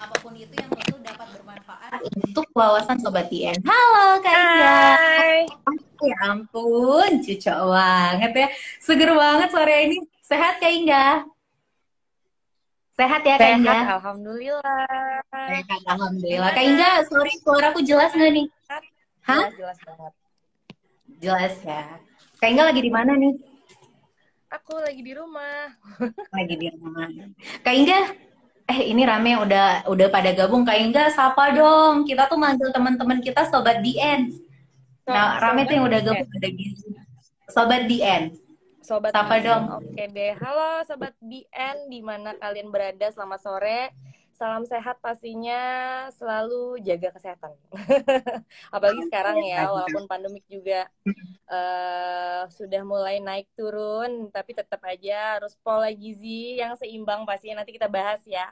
apapun itu yang tentu dapat bermanfaat untuk wawasan Sobat TN. Halo Kak Inga. Hai, Ya ampun, cucok banget ya. Seger banget sore ini. Sehat Kak Inga? Sehat ya Kak sehat, Inga? alhamdulillah. Sehat, Alhamdulillah. Kak Gimana? Inga, sorry suaraku jelas nggak nih? Sehat? Hah? Jelas banget. Jelas ya. Kak Inga lagi di mana nih? Aku lagi di rumah. Lagi di rumah. Kak Inga, ini rame udah pada gabung. Kak Inga, sapa dong. Kita tuh manggil teman-teman kita Sobat DN. Nah, rame tuh Sobat yang udah DN, gabung ada Gizi. Sobat DN. Sobat Sapa DN. dong. Oke deh. Halo Sobat DN, di mana kalian berada? Selamat sore. Salam sehat pastinya, selalu jaga kesehatan. Apalagi sekarang ya, walaupun pandemik juga sudah mulai naik turun, tapi tetap aja harus pola gizi yang seimbang pastinya nanti kita bahas ya.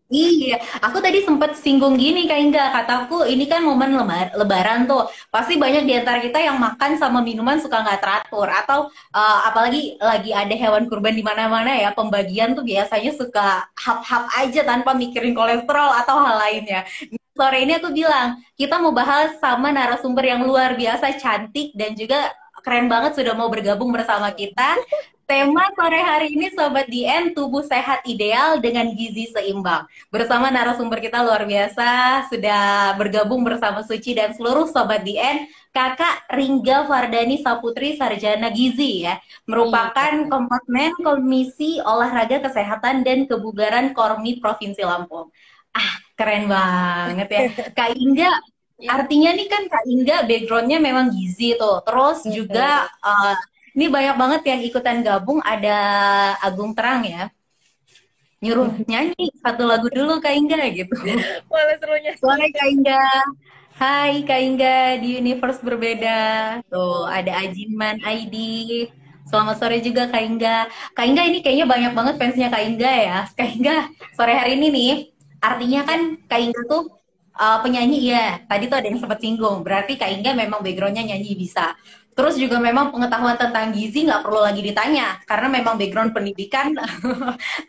Iya, aku tadi sempat singgung gini Kak Inga, kataku ini kan momen lebaran tuh, pasti banyak di antara kita yang makan sama minuman suka nggak teratur, atau apalagi lagi ada hewan kurban di mana-mana ya, pembagian tuh biasanya suka hap-hap aja tanpa mikirin kolesterol atau hal lainnya. Sore ini aku bilang, kita mau bahas sama narasumber yang luar biasa cantik dan juga keren banget sudah mau bergabung bersama kita. Tema sore hari ini Sobat DN, tubuh sehat ideal dengan gizi seimbang. Bersama narasumber kita luar biasa, sudah bergabung bersama Suci dan seluruh Sobat DN, Kakak Ringga Fardani Saputri Sarjana Gizi ya, Iya. merupakan Komponen Komisi Olahraga Kesehatan dan Kebugaran Kormi Provinsi Lampung. Keren banget ya. Kak Inga, Ya. artinya nih kan Kak Inga backgroundnya memang gizi tuh. Terus juga ini banyak banget yang ikutan gabung, ada Agung Terang ya. Nyuruh nyanyi satu lagu dulu Kak Inga gitu. Boleh serunya nih. Sore Kak Inga. Hai Kak Inga di Universe Berbeda. Tuh ada Ajiman ID. Selamat sore juga Kak Inga. Kak Inga ini kayaknya banyak banget fansnya Kak Inga ya. Kak Inga sore hari ini nih, artinya kan Ya. Kak Inga tuh penyanyi ya. Tadi tuh ada yang sempat singgung. Berarti Kak Inga memang backgroundnya nyanyi bisa. Terus juga memang pengetahuan tentang gizi nggak perlu lagi ditanya karena memang background pendidikan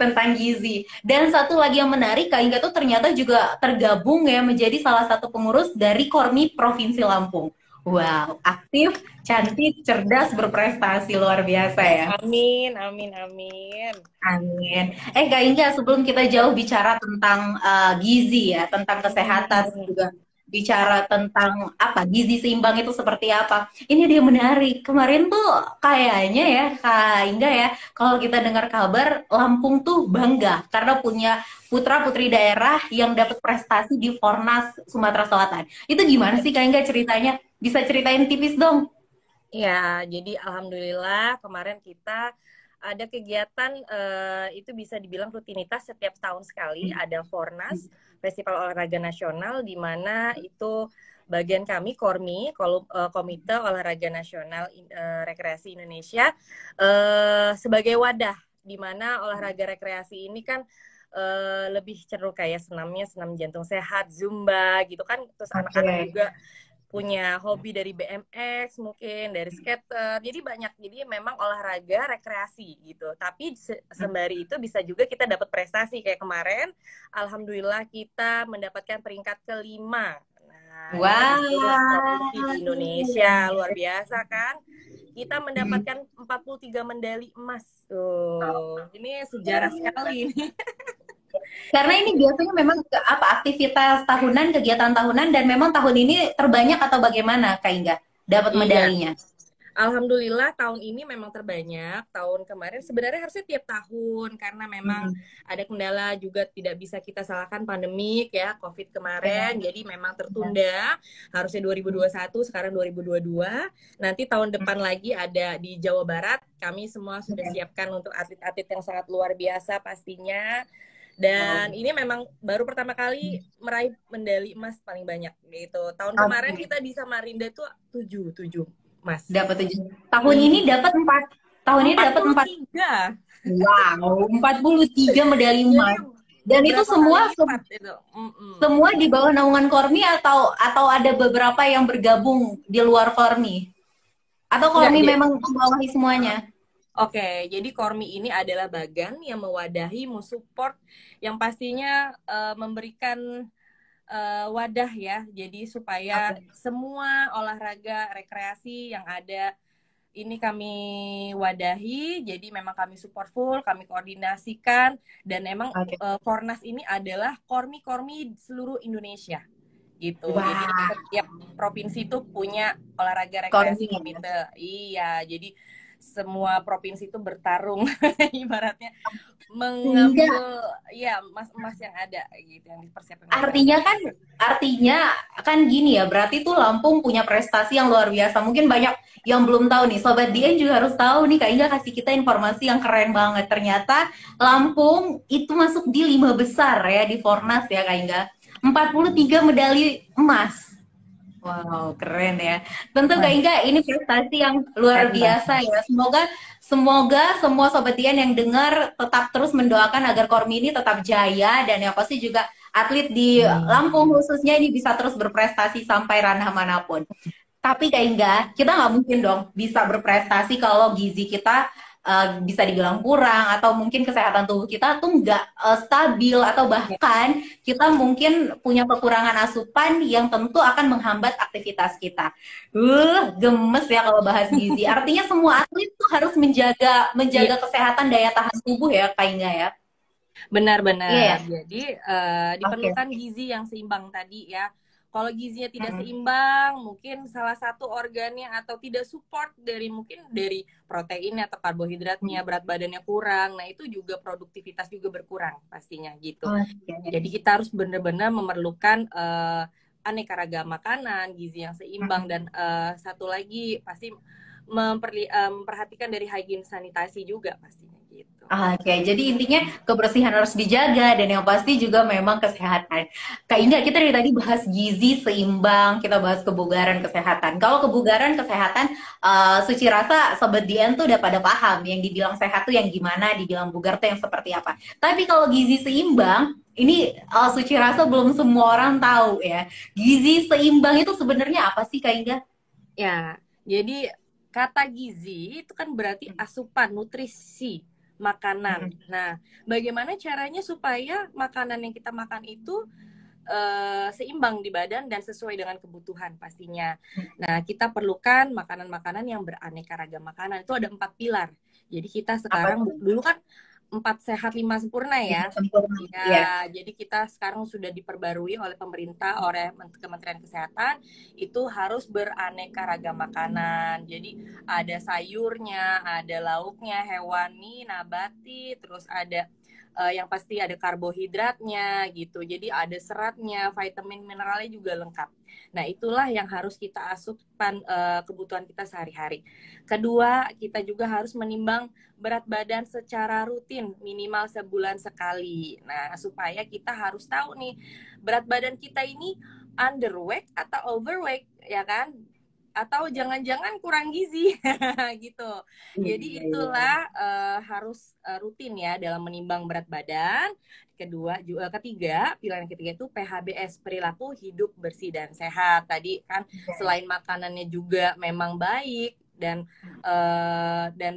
tentang gizi. Dan satu lagi yang menarik, Kak Inga tuh ternyata juga tergabung ya menjadi salah satu pengurus dari Kormi Provinsi Lampung. Wow, aktif, cantik, cerdas, berprestasi luar biasa ya. Amin, amin, amin. Amin. Kak Inga, sebelum kita jauh bicara tentang gizi ya, tentang kesehatan Hmm. juga bicara tentang apa gizi seimbang itu seperti apa. Ini dia menarik. Kemarin tuh kayaknya ya Kak Inga ya, kalau kita dengar kabar Lampung tuh bangga karena punya putra-putri daerah yang dapat prestasi di Fornas Sumatera Selatan. Itu gimana sih Kak Inga ceritanya? Bisa ceritain tipis dong? Ya, jadi alhamdulillah kemarin kita ada kegiatan itu bisa dibilang rutinitas setiap tahun sekali ada Fornas Festival Olahraga Nasional di mana itu bagian kami Kormi Komite Olahraga Nasional Rekreasi Indonesia sebagai wadah di mana olahraga rekreasi ini kan lebih cenderung kayak senam jantung sehat, zumba gitu kan, terus anak-anak Oke. juga punya hobi dari BMX mungkin dari skater, jadi banyak, jadi memang olahraga rekreasi gitu, tapi sembari itu bisa juga kita dapat prestasi kayak kemarin alhamdulillah kita mendapatkan peringkat kelima. Nah itu di seluruh Wah. provinsi di Indonesia, luar biasa kan, kita mendapatkan 43 medali emas tuh, ini sejarah sekali ini. Karena ini biasanya memang apa aktivitas tahunan, kegiatan tahunan dan memang tahun ini terbanyak atau bagaimana Kak Inga dapat Iya, medalinya? alhamdulillah tahun ini memang terbanyak. Tahun kemarin sebenarnya harusnya tiap tahun karena memang Hmm. ada kendala juga, tidak bisa kita salahkan pandemik ya, COVID Ya, kemarin. Jadi memang ya. tertunda. Harusnya 2021, sekarang 2022. Nanti tahun depan lagi ada di Jawa Barat. Kami semua sudah siapkan untuk atlet-atlet yang sangat luar biasa pastinya. Dan ini memang baru pertama kali meraih medali emas paling banyak gitu. Tahun kemarin Oke. kita di Samarinda tuh tujuh emas. Dapat 7. Tahun ini Iya. dapat 4. Tahun ini empat dapat puluh 4. tiga Wow, 43 medali Jadi emas. Dan itu berapa kali semua lipat itu. Mm-mm. semua di bawah naungan Kormi atau ada beberapa yang bergabung di luar Kormi? Atau Enggak, Kormi dia memang membawahi semuanya? Oke, jadi Kormi ini adalah bagan yang mewadahi, mensupport, yang pastinya memberikan wadah ya. Jadi supaya Oke. semua olahraga rekreasi yang ada ini kami wadahi. Jadi memang kami support full, kami koordinasikan, dan emang Oke. Kornas ini adalah kormi-kormi seluruh Indonesia gitu. Jadi Wah, setiap provinsi itu punya olahraga rekreasi Kormi ya. komite. Iya, jadi semua provinsi itu bertarung ibaratnya Sehingga mengambil ya emas-emas yang ada gitu yang dipersiapkan oleh artinya Kornas. kan artinya kan gini ya, berarti tuh Lampung punya prestasi yang luar biasa. Mungkin banyak yang belum tahu nih, Sobat Dian juga harus tahu nih, Kak Inga kasih kita informasi yang keren banget. Ternyata Lampung itu masuk di 5 besar ya di Fornas ya Kak Inga. 43 medali emas. Wow, keren ya. Tentu Kak Mas, Inga, ini prestasi yang luar keren banget. biasa ya. Semoga semoga semua Sobat Dian yang dengar tetap terus mendoakan agar Kormi ini tetap jaya dan yang pasti juga atlet di Lampung Amin. khususnya ini bisa terus berprestasi sampai ranah manapun. Tapi Kak Inga, kita nggak mungkin dong bisa berprestasi kalau gizi kita bisa dibilang kurang atau mungkin kesehatan tubuh kita tuh nggak stabil atau Ya, bahkan kita mungkin punya kekurangan asupan yang tentu akan menghambat aktivitas kita. Gemes ya kalau bahas gizi. Artinya semua atlet tuh harus menjaga iya, menjaga kesehatan daya tahan tubuh ya Kak Inga ya. Iya ya. benar-benar. Jadi Oke. diperlukan gizi yang seimbang tadi ya. Kalau gizinya tidak Mm-mm. seimbang, mungkin salah satu organnya atau tidak support dari mungkin dari proteinnya atau karbohidratnya, berat badannya kurang. Nah, itu juga produktivitas juga berkurang pastinya gitu. Oke. Jadi kita harus benar-benar memerlukan aneka ragam makanan, gizi yang seimbang, dan satu lagi pasti memperhatikan dari hygiene sanitasi juga pastinya gitu. Oke, jadi intinya kebersihan harus dijaga dan yang pasti juga memang kesehatan. Kak Inga, kita dari tadi bahas gizi seimbang, kita bahas kebugaran kesehatan. Kalau kebugaran kesehatan, Suci rasa Sobat Dian tuh udah pada paham yang dibilang sehat tuh yang gimana, dibilang bugar tuh yang seperti apa. Tapi kalau gizi seimbang, ini Suci rasa belum semua orang tahu ya. Gizi seimbang itu sebenarnya apa sih Kak Inga? Ya, jadi kata gizi itu kan berarti asupan, nutrisi, makanan. Nah, bagaimana caranya supaya makanan yang kita makan itu seimbang di badan dan sesuai dengan kebutuhan pastinya. Nah, kita perlukan makanan-makanan yang beraneka ragam makanan. Itu ada 4 pilar. Jadi kita Apa sekarang tuh? dulu kan 4 sehat 5 sempurna ya. Sempurna. Iya. Ya, jadi kita sekarang sudah diperbarui oleh pemerintah, oleh Kementerian Kesehatan, itu harus beraneka ragam makanan. Jadi ada sayurnya, ada lauknya, hewani, nabati, terus ada yang pasti ada karbohidratnya gitu. Jadi ada seratnya, vitamin, mineralnya juga lengkap. Nah, itulah yang harus kita asupan kebutuhan kita sehari-hari. Kedua, kita juga harus menimbang berat badan secara rutin minimal sebulan sekali. Nah, supaya kita harus tahu nih berat badan kita ini underweight atau overweight ya kan? Atau jangan-jangan kurang gizi gitu. Jadi Iya, iya. itulah harus rutin ya dalam menimbang berat badan. Ketiga, pilihan ketiga itu PHBS, perilaku hidup bersih dan sehat. Tadi kan selain makanannya juga memang baik dan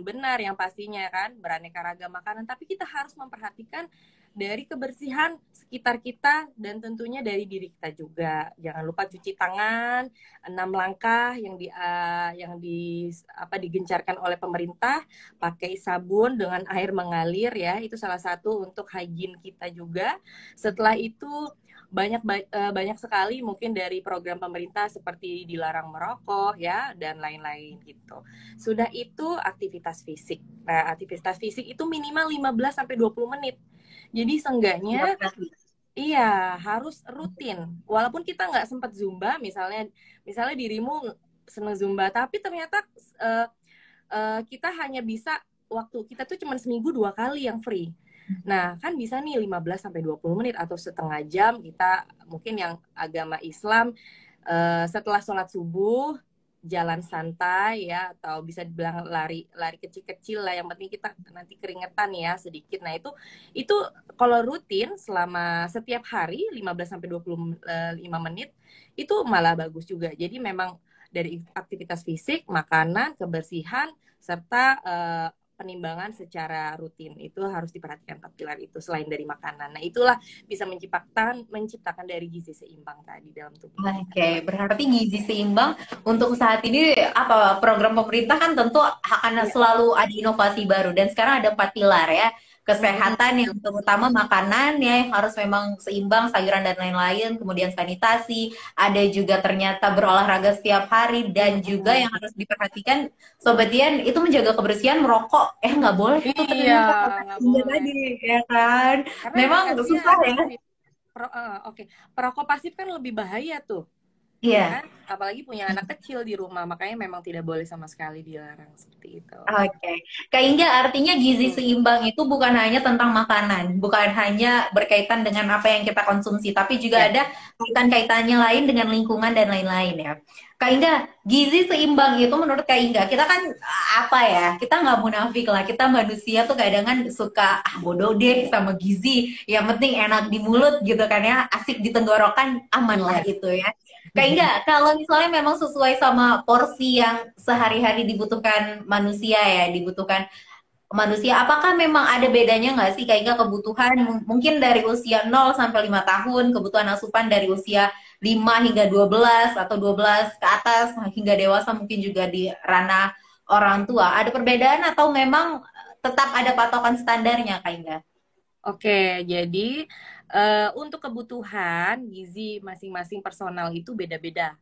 benar yang pastinya kan beraneka ragam makanan, tapi kita harus memperhatikan dari kebersihan sekitar kita dan tentunya dari diri kita juga. Jangan lupa cuci tangan, 6 langkah yang digencarkan oleh pemerintah, pakai sabun dengan air mengalir ya, itu salah satu untuk hygiene kita juga. Setelah itu banyak sekali mungkin dari program pemerintah seperti dilarang merokok ya dan lain-lain gitu. Sudah itu aktivitas fisik. Nah, aktivitas fisik itu minimal 15 sampai 20 menit. Jadi seenggaknya iya, harus rutin. Walaupun kita nggak sempat Zumba, misalnya dirimu seneng Zumba, tapi ternyata uh, kita hanya bisa waktu kita tuh cuma seminggu 2 kali yang free. Nah, kan bisa nih 15 sampai 20 menit atau setengah jam kita mungkin yang agama Islam setelah sholat subuh jalan santai ya atau bisa dibilang lari kecil-kecil lah, yang penting kita nanti keringetan ya sedikit. Nah, itu kalau rutin selama setiap hari 15 sampai 25 menit itu malah bagus juga. Jadi memang dari aktivitas fisik, makanan, kebersihan serta penimbangan secara rutin. Itu harus diperhatikan 4 pilar itu selain dari makanan. Nah, itulah bisa menciptakan dari gizi seimbang tadi dalam tubuh kita. Oke, berarti gizi seimbang untuk saat ini apa program pemerintah kan tentu akan Iya. selalu ada inovasi baru dan sekarang ada 4 pilar ya. Mm-mm. Kesehatan yang terutama makanan ya yang harus memang seimbang sayuran dan lain-lain, kemudian sanitasi, ada juga ternyata berolahraga setiap hari dan juga Mm-mm. yang harus diperhatikan Sobat Dian itu menjaga kebersihan merokok nggak boleh tuh Iya, ternyata kata nggak Indah boleh. tadi ya kan. Karena Memang susah kasihan ya. Oke. Perokok pasif kan lebih bahaya tuh. Ya Iya. kan? Apalagi punya anak kecil di rumah, makanya memang tidak boleh sama sekali dilarang seperti itu. Oke, Kak Inga, artinya gizi Hmm. seimbang itu bukan hanya tentang makanan, bukan hanya berkaitan dengan apa yang kita konsumsi, tapi juga Ya, ada kaitan-kaitannya lain dengan lingkungan dan lain-lain ya. Kak Inga, gizi seimbang itu menurut Kak Inga, kita kan apa ya, kita nggak munafik lah, kita manusia tuh kadang kan suka bodoh deh sama gizi, yang penting enak di mulut gitu kan ya, asik di tenggorokan, aman lah iya. itu ya. Kayak enggak, kalau misalnya memang sesuai sama porsi yang sehari-hari dibutuhkan manusia ya, dibutuhkan manusia, apakah memang ada bedanya nggak sih kayak enggak kebutuhan mungkin dari usia 0 sampai 5 tahun, kebutuhan asupan dari usia 5 hingga 12 atau 12 ke atas hingga dewasa mungkin juga di ranah orang tua. Ada perbedaan atau memang tetap ada patokan standarnya kayak enggak? Oke, jadi untuk kebutuhan gizi masing-masing personal itu beda-beda.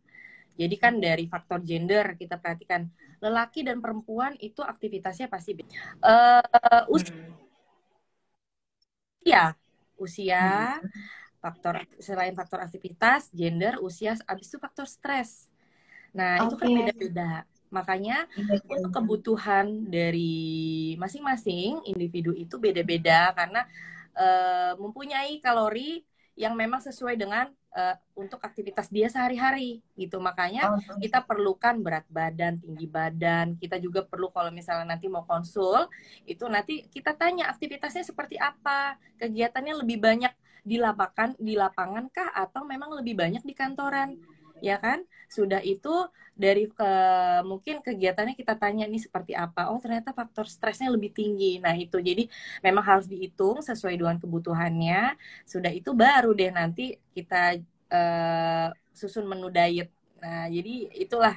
Jadi kan dari faktor gender kita perhatikan lelaki dan perempuan itu aktivitasnya pasti beda. Hmm. Usia, usia, Hmm. faktor selain faktor aktivitas, gender, usia, habis itu faktor stres. Nah, itu kan Oke. beda-beda. Makanya Iya, iya, untuk iya. kebutuhan dari masing-masing individu itu beda-beda karena mempunyai kalori yang memang sesuai dengan untuk aktivitas dia sehari-hari gitu. Makanya Oh, kita perlukan berat badan, tinggi badan. Kita juga perlu kalau misalnya nanti mau konsul, itu nanti kita tanya aktivitasnya seperti apa, kegiatannya lebih banyak di lapangan kah atau memang lebih banyak di kantoran, ya kan? Sudah itu dari mungkin kegiatannya kita tanya nih seperti apa. Oh, ternyata faktor stresnya lebih tinggi. Nah, itu jadi memang harus dihitung sesuai dengan kebutuhannya. Sudah itu baru deh nanti kita susun menu diet. Nah, jadi itulah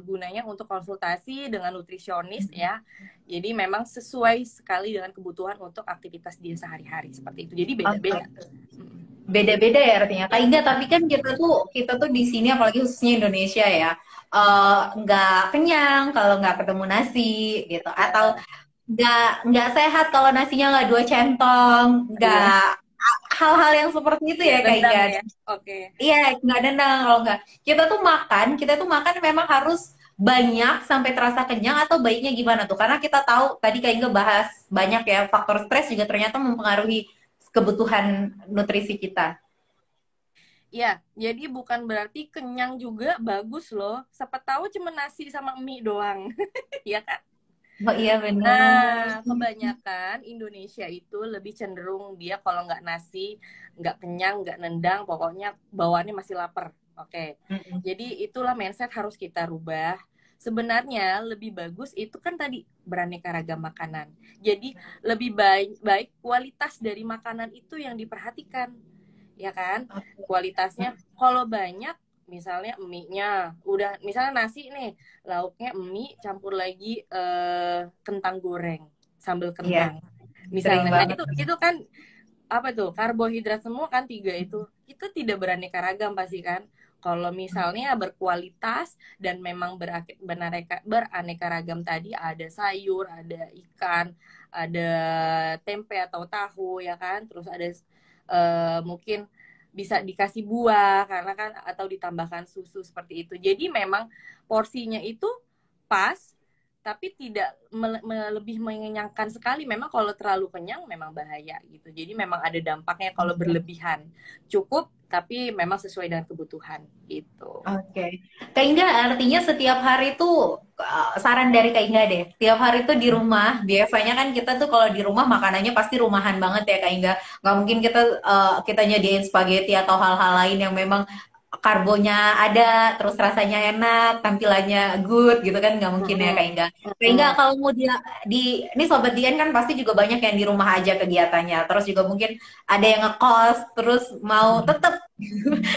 gunanya untuk konsultasi dengan nutrisionis ya. Jadi memang sesuai sekali dengan kebutuhan untuk aktivitas dia sehari-hari seperti itu. Jadi beda-beda. oke. Beda-beda ya artinya. Kak Ya, Inga, tapi kan kita tuh di sini apalagi khususnya Indonesia ya, nggak kenyang kalau nggak ketemu nasi gitu, atau ya, nggak sehat kalau nasinya nggak 2 centong, iya, nggak hal-hal yang seperti itu ya, ya Kak rendang Inga. ya. Oke. Iya, nggak nendang kalau nggak. Kita tuh makan memang harus banyak sampai terasa kenyang atau baiknya gimana tuh? Karena kita tahu tadi Kak Inga bahas banyak ya faktor stres juga ternyata mempengaruhi kebutuhan nutrisi kita. Ya, jadi bukan berarti kenyang juga bagus loh. Siapa tahu cuma nasi sama mie doang. Ya kan? Oh iya benar. Nah, kebanyakan Indonesia itu lebih cenderung dia kalau nggak nasi, nggak kenyang, nggak nendang, pokoknya bawaannya masih lapar. Oke, Mm-mm. jadi itulah mindset harus kita rubah. Sebenarnya lebih bagus itu kan tadi beraneka ragam makanan. Jadi lebih baik kualitas dari makanan itu yang diperhatikan, ya kan? Kualitasnya kalau banyak misalnya mie-nya udah misalnya nasi nih lauknya mie campur lagi kentang goreng sambal Iya, kentang sering misalnya nah banget. itu kan apa tuh karbohidrat semua kan tiga itu tidak beraneka ragam pasti kan kalau misalnya berkualitas dan memang beraneka ragam tadi ada sayur ada ikan ada tempe atau tahu ya kan terus ada mungkin bisa dikasih buah karena kan atau ditambahkan susu seperti itu. Jadi memang porsinya itu pas tapi tidak lebih mengenyangkan sekali. Memang kalau terlalu kenyang memang bahaya gitu. Jadi memang ada dampaknya kalau berlebihan. Cukup tapi memang sesuai dengan kebutuhan gitu. Oke. Kak Inga, artinya setiap hari tuh saran dari Kak Inga deh. Tiap hari tuh di rumah, biasanya kan kita tuh kalau di rumah makanannya pasti rumahan banget ya Kak Inga. Nggak mungkin kita nyediain spaghetti atau hal-hal lain yang memang karbonya ada, terus rasanya enak, tampilannya good gitu kan, nggak mungkin ya kayak Mm-mm. enggak. Kayak enggak Mm-mm. kalau mau dia di ini sobat Dian kan pasti juga banyak yang di rumah aja kegiatannya. Terus juga mungkin ada yang ngekos, terus mau tetap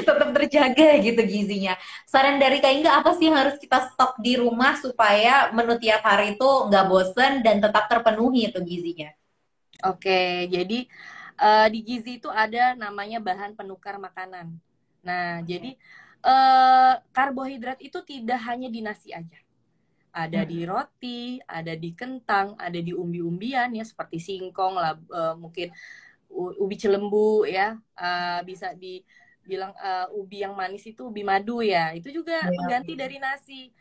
tetap terjaga gitu gizinya. Saran dari Kak Inga apa sih yang harus kita stok di rumah supaya menu tiap hari itu nggak bosen dan tetap terpenuhi itu gizinya? Oke, jadi di gizi itu ada namanya bahan penukar makanan. Nah, jadi karbohidrat itu tidak hanya di nasi aja. Ada di Mm. roti, ada di kentang, ada di umbi-umbian ya seperti singkong, mungkin ubi cilembu ya, bisa dibilang ubi yang manis itu ubi madu ya. Itu juga Ya. pengganti dari nasi.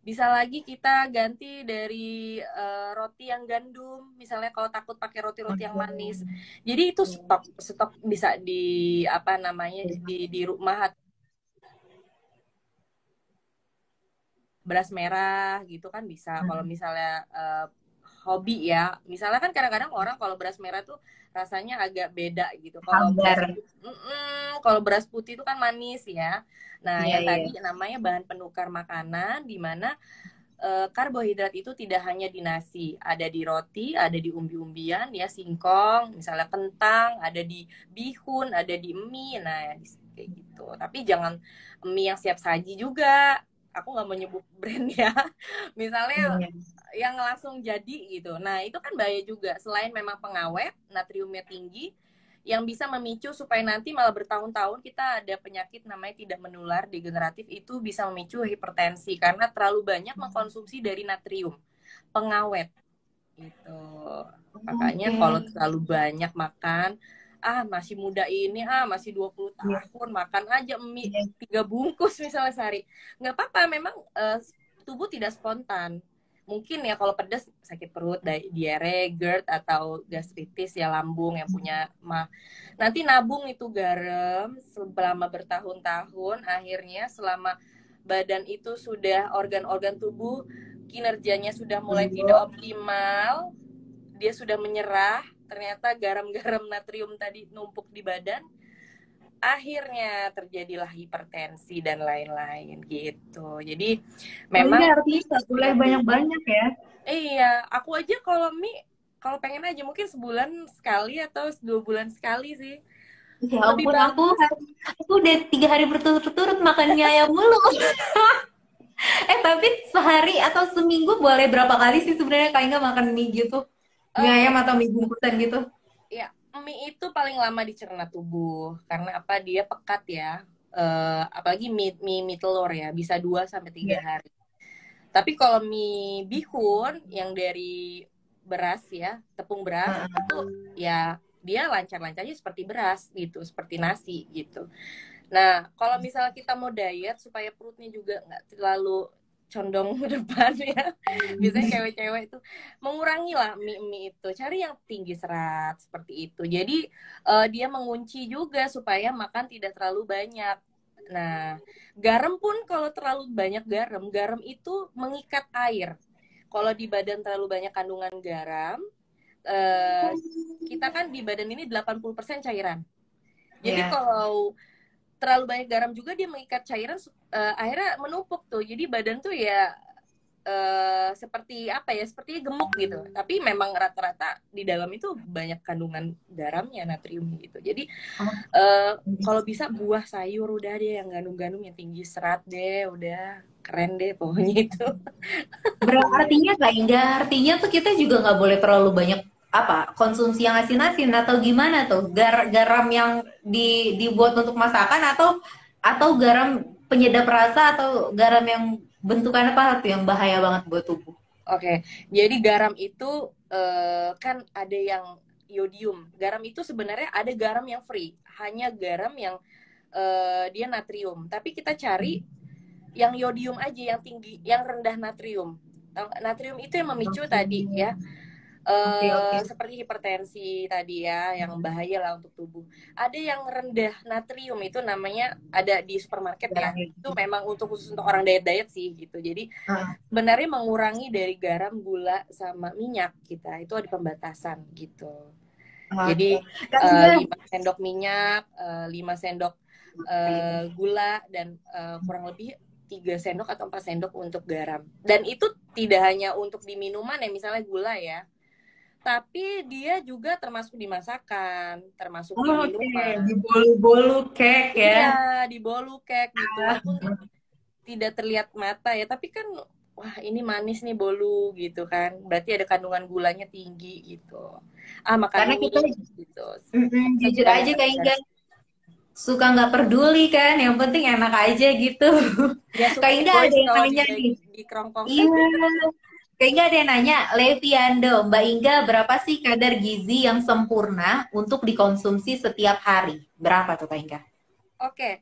Bisa lagi kita ganti dari roti yang gandum, misalnya kalau takut pakai roti-roti yang manis. Jadi itu stok stok bisa di apa namanya di rumah, beras merah gitu kan bisa. Kalau misalnya hobi ya, misalnya kan kadang-kadang orang kalau beras merah tuh rasanya agak beda gitu. Hambar. Kalau beras putih itu kan manis ya. Nah, Iya, yang iya. tadi namanya bahan penukar makanan, di mana karbohidrat itu tidak hanya di nasi, ada di roti, ada di umbi-umbian ya, singkong, misalnya kentang, ada di bihun, ada di mie, nah kayak gitu. Tapi jangan mie yang siap saji juga. Aku nggak mau nyebut brand ya. Misalnya Iya. yang langsung jadi gitu. Nah itu kan bahaya juga. Selain memang pengawet, natriumnya tinggi, yang bisa memicu supaya nanti malah bertahun-tahun kita ada penyakit namanya tidak menular degeneratif, itu bisa memicu hipertensi karena terlalu banyak mengkonsumsi dari natrium pengawet gitu. Makanya Oke. kalau terlalu banyak makan, masih muda ini, masih 20 Iya. tahun makan aja mie Iya. 3 bungkus misalnya sehari. Nggak apa-apa, memang tubuh tidak spontan. Mungkin ya kalau pedas sakit perut, diare, GERD atau gastritis ya, lambung yang punya mah. Nanti nabung itu garam selama bertahun-tahun, akhirnya selama badan itu sudah organ-organ tubuh kinerjanya sudah mulai tidak optimal, dia sudah menyerah, ternyata garam-garam natrium tadi numpuk di badan, akhirnya terjadilah hipertensi dan lain-lain gitu. Jadi Oh iya, memang artinya nggak boleh lebih, banyak-banyak ya. iya, aku aja kalau mie kalau pengen aja mungkin sebulan sekali atau 2 bulan sekali sih. Ya Lebih ampun, bagus. aku udah 3 hari berturut-turut makan mie ayam mulu. Tapi sehari atau seminggu boleh berapa kali sih sebenarnya kayak nggak makan mie gitu? Mie ayam Oke, atau mie bungkusan gitu? ya, mie itu paling lama dicerna tubuh karena apa? Dia pekat ya. Apalagi mie telur ya, bisa 2 sampai 3 Iya. hari. Tapi kalau mie bihun yang dari beras ya, tepung beras Heeh. itu ya dia lancar-lancarnya seperti beras gitu, seperti nasi gitu. Nah, kalau misalnya kita mau diet supaya perutnya juga nggak terlalu condong ke depan ya, biasanya cewek-cewek itu mengurangi lah mie itu, cari yang tinggi serat seperti itu. Jadi dia mengunci juga supaya makan tidak terlalu banyak. Nah, garam pun kalau terlalu banyak garam, garam itu mengikat air. Kalau di badan terlalu banyak kandungan garam, eh, kita kan di badan ini 80% cairan. Jadi Iya. kalau terlalu banyak garam juga dia mengikat cairan, akhirnya menumpuk tuh. Jadi badan tuh ya seperti apa ya? Seperti gemuk gitu. Tapi memang rata-rata di dalam itu banyak kandungan garamnya, natrium gitu. Jadi Oh, kalau bisa buah sayur udah deh yang gandum-gandum yang tinggi serat deh, udah keren deh pokoknya itu. artinya kayak enggak, artinya tuh kita juga nggak boleh terlalu banyak apa konsumsi yang asin-asin atau gimana tuh garam yang dibuat untuk masakan atau garam penyedap rasa atau garam yang bentukan apa tuh yang bahaya banget buat tubuh. Oke, jadi garam itu kan ada yang iodium. Garam itu sebenarnya ada garam yang free, hanya garam yang dia natrium. Tapi kita cari yang iodium aja, yang tinggi, yang rendah natrium. Natrium itu yang memicu tadi ya, Oke, oke. seperti hipertensi tadi ya, yang bahaya lah untuk tubuh. Ada yang rendah natrium itu namanya ada di supermarket ya. Garam Itu itu. memang untuk khusus untuk orang diet-diet sih gitu. Jadi Ah, sebenarnya mengurangi dari garam, gula, sama minyak kita itu ada pembatasan gitu. oke. Jadi Kak Inga, 5 sendok minyak, 5 sendok gula dan kurang lebih 3 sendok atau 4 sendok untuk garam. Dan itu tidak hanya untuk di minuman ya, misalnya gula ya, tapi dia juga termasuk di masakan, termasuk di Oke, di minuman. bolu-bolu cake ya. Iya, di bolu cake gitu. Walaupun tidak terlihat mata ya, tapi kan wah ini manis nih bolu gitu kan. Berarti ada kandungan gulanya tinggi gitu. Ah, makan Karena ini kita gitu. mm-mm, Kita jujur juga aja kayak menyarankan. enggak suka nggak peduli kan, yang penting enak aja gitu. Ya Kayak suka enggak ada egois yang kalau nanya nih. di kerongkong. Iya, kayak enggak ada yang nanya, Leviando, Mbak Inga berapa sih kadar gizi yang sempurna untuk dikonsumsi setiap hari? Berapa tuh Kak Inga? Oke,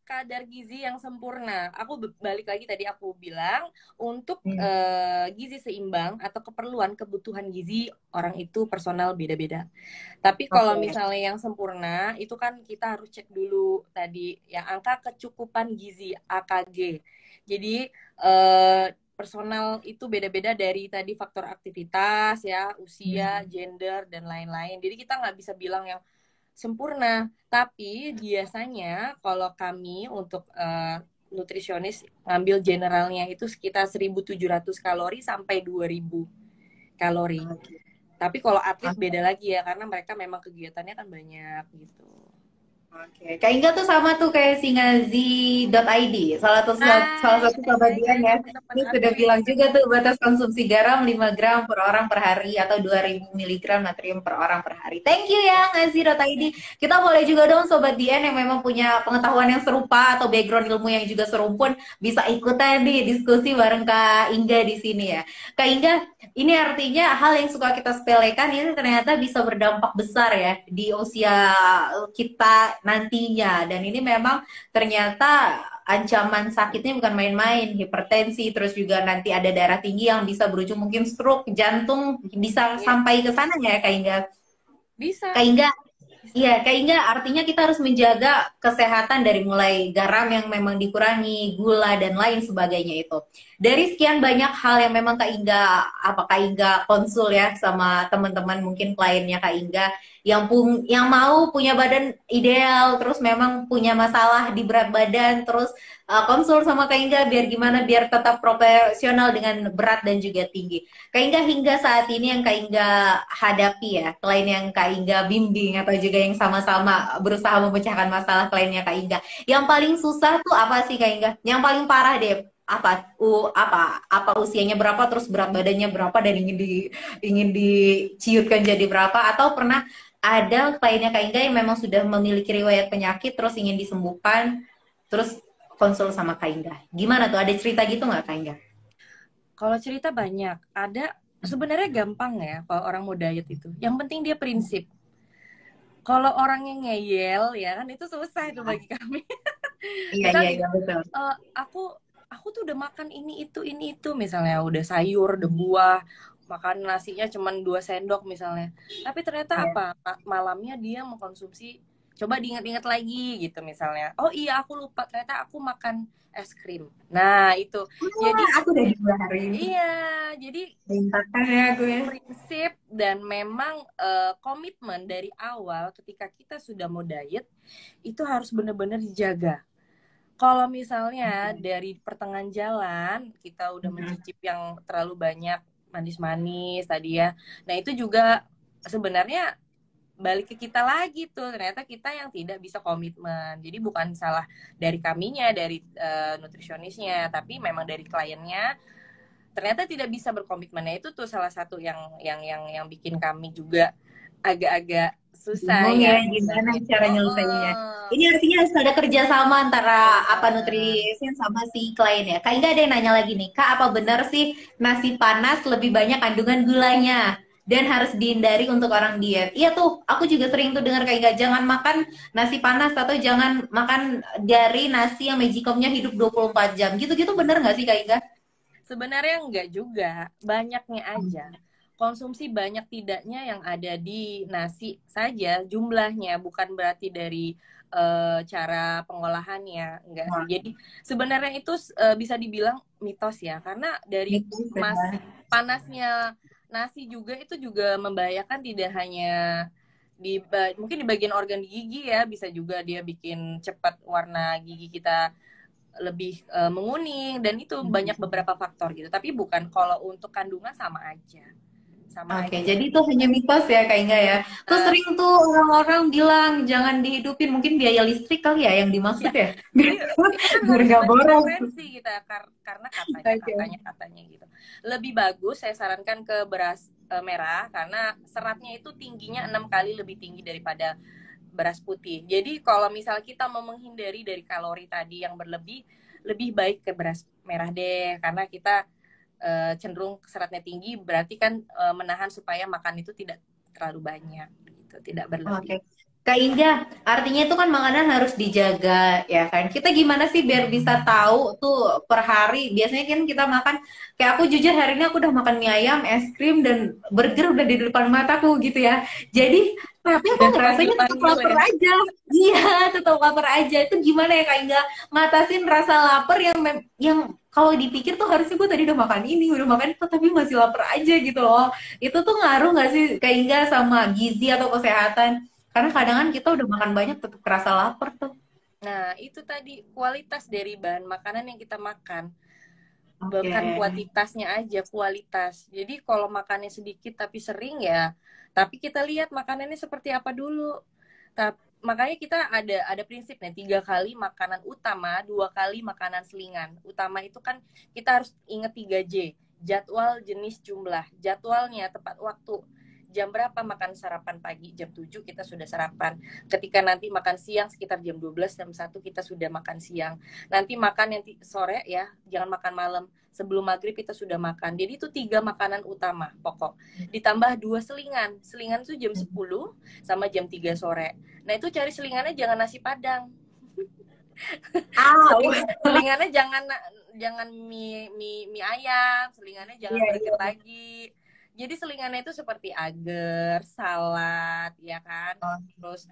kadar gizi yang sempurna. Aku balik lagi tadi aku bilang untuk Hmm. gizi seimbang atau keperluan kebutuhan gizi orang itu personal beda-beda. Tapi kalau Oke. misalnya yang sempurna itu kan kita harus cek dulu tadi yang angka kecukupan gizi AKG. Jadi personal itu beda-beda dari tadi faktor aktivitas ya, usia, Hmm. gender dan lain-lain. Jadi kita nggak bisa bilang yang sempurna. Tapi biasanya kalau kami untuk nutrisionis ngambil generalnya itu sekitar 1.700 kalori sampai 2.000 kalori. Tapi kalau atlet beda Oke. lagi ya karena mereka memang kegiatannya kan banyak gitu. Oke, Kak Inga tuh sama tuh kayak singazi.id, salah Hai, satu hai, sahabat hai, dia hai, ya. teman-teman Terus sudah bilang atlet. juga tuh batas konsumsi garam 5 gram per orang per hari atau 2.000 miligram natrium per orang per hari. Thank you ya ngazi.id. Kita boleh juga dong Sobat Dian yang memang punya pengetahuan yang serupa atau background ilmu yang juga serumpun bisa ikutan nih diskusi bareng Kak Inga di sini ya. Kak Inga, ini artinya hal yang suka kita sepelekan ini ternyata bisa berdampak besar ya di usia kita nantinya. Dan ini memang ternyata ancaman sakitnya bukan main-main, hipertensi, terus juga nanti ada darah tinggi yang bisa berujung mungkin stroke, jantung, bisa Iya, sampai ke sana ya Kak Inga. bisa, Kak Inga, bisa. iya, Kak Inga, artinya kita harus menjaga kesehatan dari mulai garam yang memang dikurangi, gula dan lain sebagainya itu. Dari sekian banyak hal yang memang Kak Inga, apa Kak Inga konsul ya sama teman-teman mungkin kliennya Kak Inga yang mau punya badan ideal, terus memang punya masalah di berat badan, terus konsul sama Kak Inga biar gimana biar tetap profesional dengan berat dan juga tinggi. Kak Inga hingga saat ini yang Kak Inga hadapi ya, klien yang Kak Inga bimbing atau juga yang sama-sama berusaha memecahkan masalah kliennya Kak Inga. Yang paling susah tuh apa sih Kak Inga? Yang paling parah deh apa usianya berapa terus berat badannya berapa dan ingin diciutkan jadi berapa atau pernah ada kliennya Kak Inga yang memang sudah memiliki riwayat penyakit terus ingin disembuhkan terus konsul sama Kak Inga. Gimana tuh? Ada cerita gitu nggak Kak Inga? Kalau cerita banyak, ada sebenarnya gampang ya kalau orang mau diet itu. Yang penting dia prinsip. Kalau orang yang ngeyel ya kan itu susah itu bagi kami. Iya, Misal iya, gini, iya, betul. aku tuh udah makan ini itu misalnya udah sayur, udah buah, makan nasinya cuma 2 sendok misalnya. Tapi ternyata Iya. apa? Malamnya dia mengkonsumsi, coba diingat-ingat lagi gitu misalnya. Oh iya aku lupa ternyata aku makan es krim. Nah itu. Wah, Jadi aku udah 2 hari iya, jadi berantakan ya gue. prinsip dan memang komitmen dari awal ketika kita sudah mau diet itu harus benar-benar dijaga. Kalau misalnya dari pertengahan jalan kita udah mencicip yang terlalu banyak manis-manis tadi ya, nah itu juga sebenarnya balik ke kita lagi tuh ternyata kita yang tidak bisa komitmen. Jadi bukan salah dari kaminya, dari nutrisionisnya, tapi memang dari kliennya ternyata tidak bisa berkomitmen. Nah, itu tuh salah satu yang bikin kami juga agak-agak susah Bingung ya ya gimana ngejalanin. cara Oh, nyelesainnya. oh. Ini artinya harus ada kerjasama antara apa Benar. nutrisin sama si klien ya. Kak Inga ada yang nanya lagi nih, Kak apa benar sih nasi panas lebih banyak kandungan gulanya dan harus dihindari untuk orang diet? Iya tuh, aku juga sering tuh dengar Kak Inga, jangan makan nasi panas atau jangan makan dari nasi yang magicomnya hidup 24 jam. Gitu-gitu bener nggak sih Kak Inga? Sebenarnya enggak juga, banyaknya aja. Konsumsi banyak tidaknya yang ada di nasi saja jumlahnya, bukan berarti dari cara pengolahannya, enggak sih. Wah, Jadi sebenarnya itu bisa dibilang mitos ya, karena dari itu mas sudah. panasnya nasi juga itu juga membahayakan tidak hanya mungkin di bagian organ di gigi ya, bisa juga dia bikin cepat warna gigi kita lebih menguning, dan itu banyak beberapa faktor gitu. Tapi bukan, kalau untuk kandungan sama aja. Sama Oke, aja. jadi itu hanya mitos ya Kak Inga ya. Tuh Uh, sering tuh orang-orang bilang jangan dihidupin, mungkin biaya listrik kali ya yang ya, dimaksud ya. jadi itu kan Biar harus nggak boros. bereferensi kita, karena Oke. katanya gitu. Lebih bagus saya sarankan ke beras merah, karena seratnya itu tingginya 6 kali lebih tinggi daripada beras putih. Jadi kalau misal kita mau menghindari dari kalori tadi yang berlebih, lebih baik ke beras merah deh, karena kita cenderung seratnya tinggi, berarti kan menahan supaya makan itu tidak terlalu banyak gitu, tidak berlebih. Oke. Kak Inga, artinya itu kan makanan harus dijaga ya kan. Kita gimana sih biar bisa tahu tuh per hari. Biasanya kan kita makan, kayak aku jujur hari ini aku udah makan mie ayam, es krim, dan burger udah di depan mataku gitu ya. Jadi, tapi aku Dan ngerasanya tetap panggil-panggil lapar ya. aja. Iya, tetap lapar aja. Itu gimana ya Kak Inga? Ngatasin rasa lapar yang kalau dipikir tuh harusnya gue tadi udah makan ini, udah makan itu, tapi masih lapar aja gitu loh. Itu tuh ngaruh nggak sih Kak Inga sama gizi atau kesehatan? Karena kadang kan kita udah makan banyak tetap kerasa lapar tuh. Nah, itu tadi kualitas dari bahan makanan yang kita makan. Oke. Bukan kuantitasnya aja, kualitas. Jadi kalau makannya sedikit tapi sering ya, tapi kita lihat makanannya seperti apa dulu. Makanya kita ada prinsip nih, 3 kali makanan utama, 2 kali makanan selingan. Utama itu kan kita harus ingat 3J, jadwal, jenis, jumlah. Jadwalnya tepat waktu. Jam berapa makan sarapan pagi? Jam 7 kita sudah sarapan. Ketika nanti makan siang sekitar jam 12, jam 1 kita sudah makan siang. Nanti makan yang sore ya, jangan makan malam. Sebelum maghrib kita sudah makan. Jadi itu 3 makanan utama pokok. Ditambah 2 selingan. Selingan itu jam 10 sama jam 3 sore. Nah itu cari selingannya jangan nasi padang. Ah, Selingannya jangan mie ayam, selingannya jangan iya, burger iya. lagi. Jadi selingannya itu seperti agar, salad, ya kan. Terus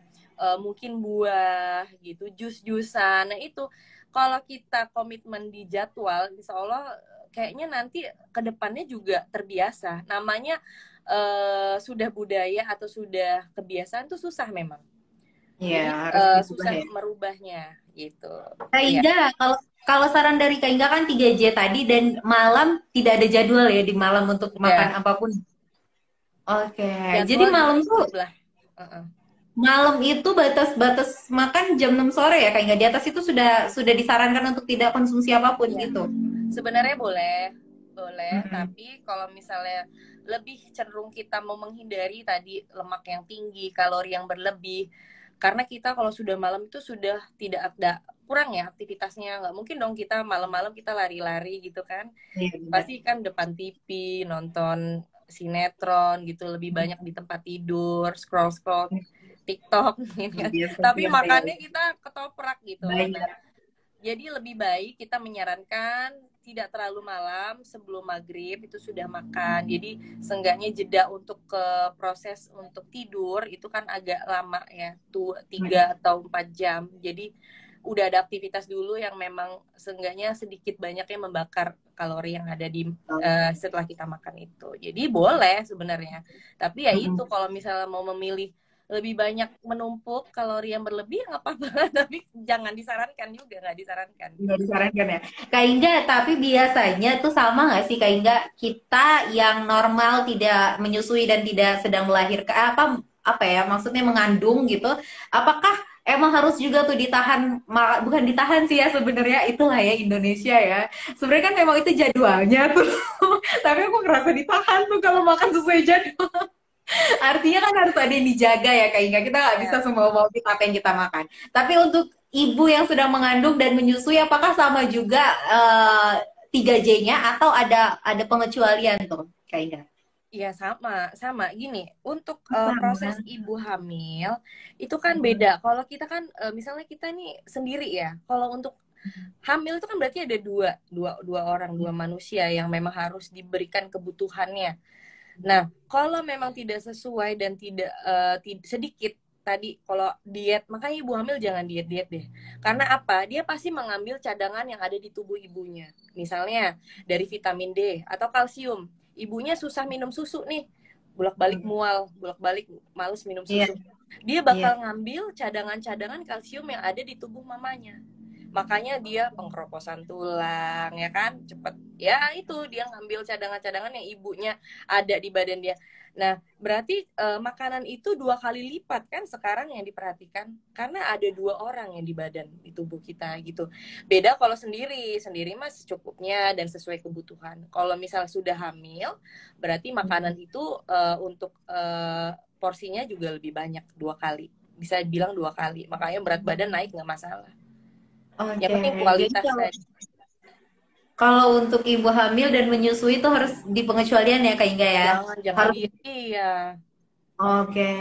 mungkin buah gitu, jus-jusan. Nah itu kalau kita komitmen di jadwal, insya Allah kayaknya nanti kedepannya juga terbiasa. Namanya sudah budaya atau sudah kebiasaan tuh susah memang. Iya, Jadi harus diubah susah ya. merubahnya gitu. Kak Iya. Inga, kalau kalau saran dari Kak Inga kan 3J tadi, dan malam tidak ada jadwal ya di malam untuk makan Iya. apapun. Oke, jadi Jadwal, malam jenis, tuh, jumlah. Uh-uh. malam itu batas-batas makan jam 6 sore ya Kak Inga. Di atas itu sudah disarankan untuk tidak konsumsi apapun Iya. gitu. Sebenarnya boleh, Mm-mm. tapi kalau misalnya lebih cenderung kita mau menghindari tadi lemak yang tinggi, kalori yang berlebih, karena kita kalau sudah malam itu sudah tidak ada, kurang ya aktivitasnya. Nggak mungkin dong kita malam-malam kita lari-lari gitu kan. Iya, benar. Pasti kan depan TV, nonton sinetron gitu, lebih banyak di tempat tidur, scroll-scroll TikTok gitu kan. Media Tapi sosial ya. makannya kita ketoprak gitu. Nah, Banyak. jadi lebih baik kita menyarankan tidak terlalu malam, sebelum maghrib itu sudah makan. Jadi seenggaknya jeda untuk ke proses untuk tidur itu kan agak lama ya, tuh 3 atau 4 jam. Jadi udah ada aktivitas dulu yang memang seenggaknya sedikit banyaknya membakar kalori yang ada di setelah kita makan itu. Jadi boleh sebenarnya. Tapi ya itu, Mm-mm. kalau misalnya mau memilih lebih banyak menumpuk kalori yang berlebih nggak apa-apa. Tapi jangan disarankan juga, nggak disarankan. Nggak disarankan ya. Kak Inga, tapi biasanya tuh sama nggak sih Kak Inga, kita yang normal tidak menyusui dan tidak sedang melahirkan, apa ya, maksudnya mengandung gitu, apakah emang harus juga tuh ditahan, bukan ditahan sih ya sebenarnya, itulah ya Indonesia ya. Sebenarnya kan memang itu jadwalnya tuh. Tapi aku ngerasa ditahan tuh kalau makan sesuai jadwal. Artinya kan harus ada yang dijaga ya Kak Inga. Kita nggak bisa Ya, semua mau kita apa yang kita makan. Tapi untuk ibu yang sedang mengandung dan menyusui, apakah sama juga 3J-nya atau ada pengecualian tuh Kak Inga? iya sama gini. Untuk proses Sama. ibu hamil itu kan beda. Kalau kita kan misalnya kita nih sendiri ya. Kalau untuk hamil itu kan berarti ada dua orang, dua manusia yang memang harus diberikan kebutuhannya. Nah, kalau memang tidak sesuai dan tidak sedikit tadi kalau diet, makanya ibu hamil jangan diet-diet deh. Karena apa? Dia pasti mengambil cadangan yang ada di tubuh ibunya. Misalnya dari vitamin D atau kalsium. Ibunya susah minum susu nih. Bolak-balik mual, bolak-balik males minum Iya. susu. dia Iya. bakal ngambil cadangan-cadangan kalsium yang ada di tubuh mamanya. Makanya dia pengkeroposan tulang, ya kan, cepet. Ya itu dia ngambil cadangan-cadangan yang ibunya ada di badan dia. Nah, berarti makanan itu 2 kali lipat kan sekarang yang diperhatikan, karena ada 2 orang yang di badan di tubuh kita gitu. Beda kalau sendiri, sendiri mah secukupnya dan sesuai kebutuhan. Kalau misal sudah hamil, berarti makanan itu untuk porsinya juga lebih banyak 2 kali. Bisa bilang 2 kali. Makanya berat badan naik nggak masalah. Yang Oke, penting jadi kualitas kalau tadi. kalau untuk ibu hamil dan menyusui itu harus di pengecualian ya Kak Inga ya. Jangan Harus. diet. Iya. Oke.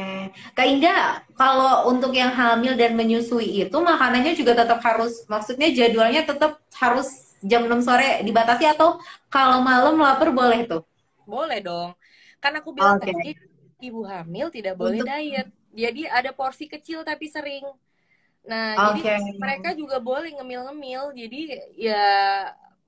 Kak Inga, kalau untuk yang hamil dan menyusui itu makanannya juga tetap harus, maksudnya jadwalnya tetap harus jam 6 sore dibatasi atau kalau malam lapar boleh tuh? Boleh dong. Kan aku bilang Oke. tadi, ibu hamil tidak boleh Untuk diet. Jadi ada porsi kecil tapi sering. Nah, jadi oke. mereka juga boleh ngemil-ngemil. Jadi ya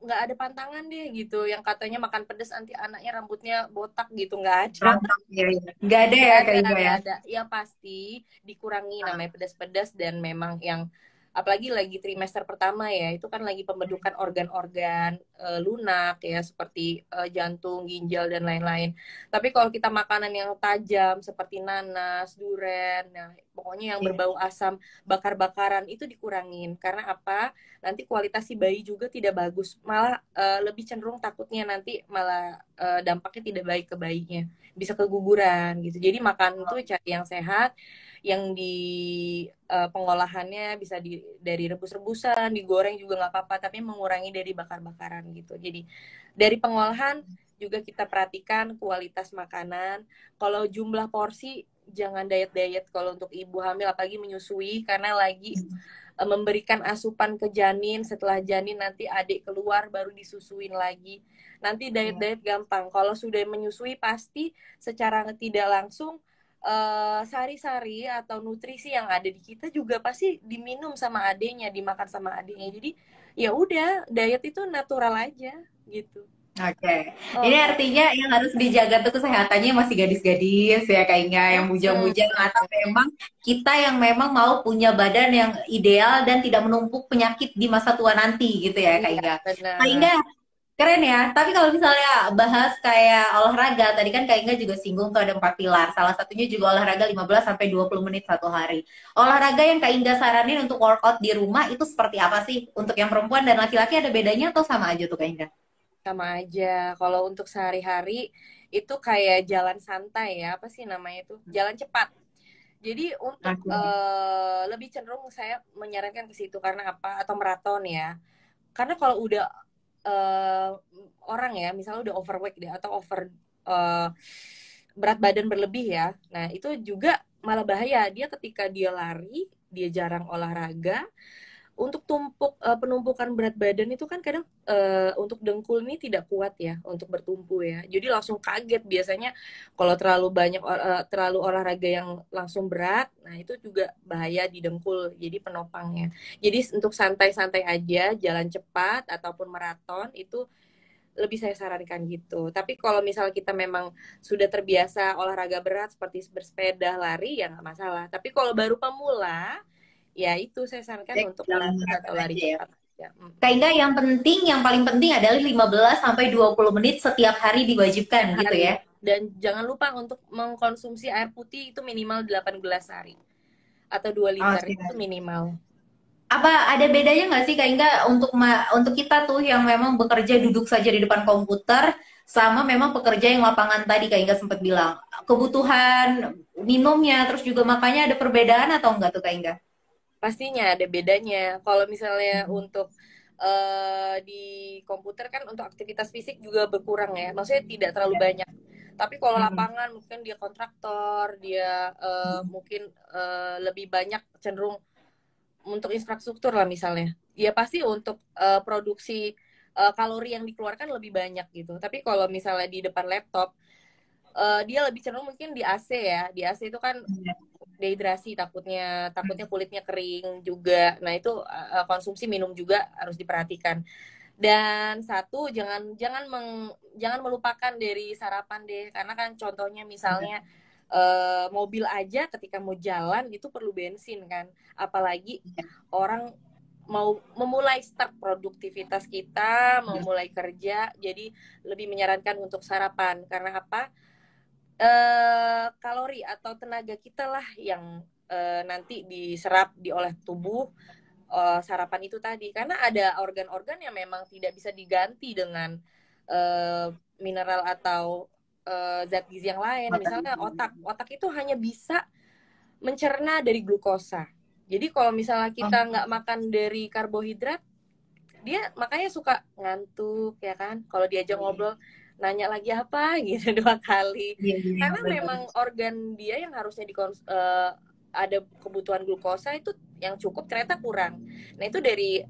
nggak ada pantangan deh gitu. Yang katanya makan pedas nanti anaknya rambutnya botak gitu. Nggak ada. Rontok ya, ya. Nggak ada Nggak ya Kak ada, Inga nggak ya? ada. Ya pasti dikurangi namanya pedas-pedas dan memang yang apalagi lagi trimester pertama ya, itu kan lagi pembentukan organ-organ lunak ya seperti jantung, ginjal dan lain-lain. Tapi kalau kita makanan yang tajam seperti nanas, duren, nah pokoknya yang Iya. berbau asam, bakar-bakaran itu dikurangin. Karena apa? Nanti kualitas si bayi juga tidak bagus. Malah lebih cenderung takutnya nanti malah dampaknya tidak baik ke bayinya, bisa keguguran gitu. Jadi makan tuh cari yang sehat, yang di pengolahannya bisa dari rebus-rebusan, digoreng juga nggak apa-apa, tapi mengurangi dari bakar-bakaran gitu. Jadi dari pengolahan juga kita perhatikan kualitas makanan. Kalau jumlah porsi jangan diet-diet kalau untuk ibu hamil apalagi menyusui, karena lagi memberikan asupan ke janin, setelah janin nanti adik keluar baru disusuin lagi. Nanti Iya. diet-diet gampang. Kalau sudah menyusui pasti secara tidak langsung sari-sari atau nutrisi yang ada di kita juga pasti diminum sama adiknya, dimakan sama adiknya. Jadi ya udah, diet itu natural aja gitu. Oke, ini Oh, artinya yang harus dijaga tuh kesehatannya masih gadis-gadis ya Kak Inga, yang bujang-bujang atau memang kita yang memang mau punya badan yang ideal dan tidak menumpuk penyakit di masa tua nanti gitu ya Kak iya Inga. Kak benar. Inga, keren ya. Tapi kalau misalnya bahas kayak olahraga, tadi kan Kak Inga juga singgung tuh ada 4 pilar. Salah satunya juga olahraga 15 sampai 20 menit satu hari. Olahraga yang Kak Inga saranin untuk workout di rumah itu seperti apa sih? Untuk yang perempuan dan laki-laki ada bedanya atau sama aja tuh Kak Inga? Sama aja. Kalau untuk sehari-hari itu kayak jalan santai ya, apa sih namanya itu? Jalan cepat. Jadi untuk Oke. lebih cenderung saya menyarankan ke situ karena apa? Atau maraton ya. Karena kalau udah uh, orang ya, misalnya udah overweight deh atau over uh, berat badan berlebih ya. Nah, itu juga malah bahaya. Dia ketika dia lari, dia jarang olahraga, untuk penumpukan berat badan itu kan kadang untuk dengkul ini tidak kuat ya untuk bertumpu ya. Jadi langsung kaget biasanya kalau terlalu banyak terlalu olahraga yang langsung berat. Nah, itu juga bahaya di dengkul. Jadi penopangnya. Jadi untuk santai-santai aja, jalan cepat ataupun maraton itu lebih saya sarankan gitu. Tapi kalau misal kita memang sudah terbiasa olahraga berat seperti bersepeda, lari ya nggak masalah. Tapi kalau baru pemula, ya itu saya sarankan Ya, untuk jalan maraton maraton atau lari aja ya. cepat. Ya. Kak Inga, yang penting, yang paling penting adalah 15 sampai 20 menit setiap hari Setiap diwajibkan gitu hari. ya. Dan jangan lupa untuk mengkonsumsi air putih itu minimal 8 gelas sehari. Atau 2 liter Oke. itu minimal. Apa ada bedanya nggak sih Kak Inga untuk kita tuh yang memang bekerja duduk saja di depan komputer sama memang pekerja yang lapangan tadi Kak Inga sempat bilang. Kebutuhan minumnya terus juga makanya ada perbedaan atau enggak tuh Kak Inga? Pastinya ada bedanya. Kalau misalnya untuk di komputer kan untuk aktivitas fisik juga berkurang ya. Maksudnya tidak terlalu banyak. Tapi kalau Hmm. lapangan mungkin dia kontraktor, dia mungkin lebih banyak cenderung untuk infrastruktur lah misalnya. Ya pasti untuk produksi kalori yang dikeluarkan lebih banyak gitu. Tapi kalau misalnya di depan laptop, dia lebih cenderung mungkin di AC ya. Di AC itu kan dehidrasi, takutnya takutnya kulitnya kering juga. Nah, itu konsumsi minum juga harus diperhatikan. Dan satu, jangan jangan melupakan dari sarapan deh, karena kan contohnya misalnya mobil aja ketika mau jalan itu perlu bensin kan, apalagi orang mau memulai start produktivitas kita, mau mulai kerja, jadi lebih menyarankan untuk sarapan. Karena apa? Kalori atau tenaga kita lah yang nanti diserap oleh tubuh sarapan itu tadi. Karena ada organ-organ yang memang tidak bisa diganti dengan mineral atau zat gizi yang lain. Misalnya otak itu hanya bisa mencerna dari glukosa. Jadi kalau misalnya kita nggak makan dari karbohidrat, dia makanya suka ngantuk ya kan. Kalau diajak ngobrol, nanya lagi apa gitu 2 kali. Karena memang organ dia yang harusnya ada kebutuhan glukosa itu yang cukup ternyata kurang. Nah itu dari